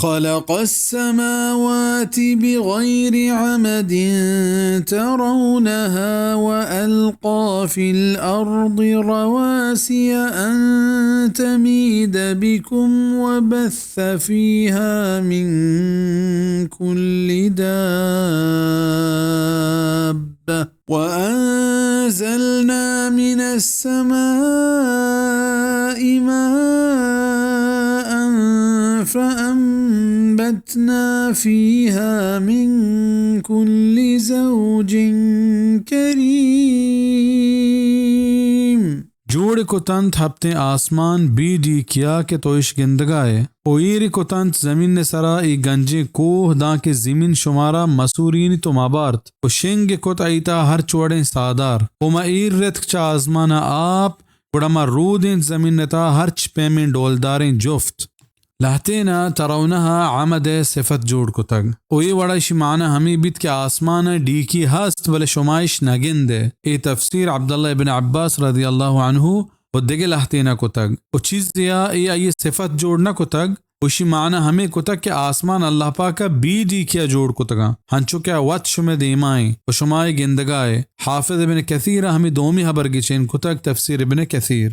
خلق السماوات بغير عمد ترونها وألقى في الأرض رواسي أن تميد بكم وبث فيها من كل دابة وأنزلنا من السماء ماء فأنبتنا فيها من كل زوج كريم. جوڑ کو تنت ہفتے آسمان بی ڈی کیا کہ توش گندگائے اویر کو تنت زمین سرا ای گنجے کوہ داں کے زمین شمارا مسورین تو مابارت و شنگ کت ایتا ہر چوڑیں سادار وما ایر رتک چا آزمانا آپ وڑما رودیں زمین نتا ہر چپیمیں ڈولداریں جفت لہتینا ترونها عمد صفت جوڑ کو تگ اوی وڑایش معنی ہمیں بیت کہ آسمان ڈیکی ہست ولی شمائش نگندے ای تفسیر عبداللہ ابن عباس رضی اللہ عنہ و دگے لہتینا کو تگ و چیز دیا ای صفت جوڑ نہ کو تگ وشی معنی ہمیں کو تگ کہ آسمان اللہ پاکا بی ڈی کیا جوڑ کو تگا ہنچو کیا وط شمع دیمائیں و شمائے گندگائے حافظ ابن کثیر ہمیں دومی حبر گچین کو تگ تفسیر ابن کثیر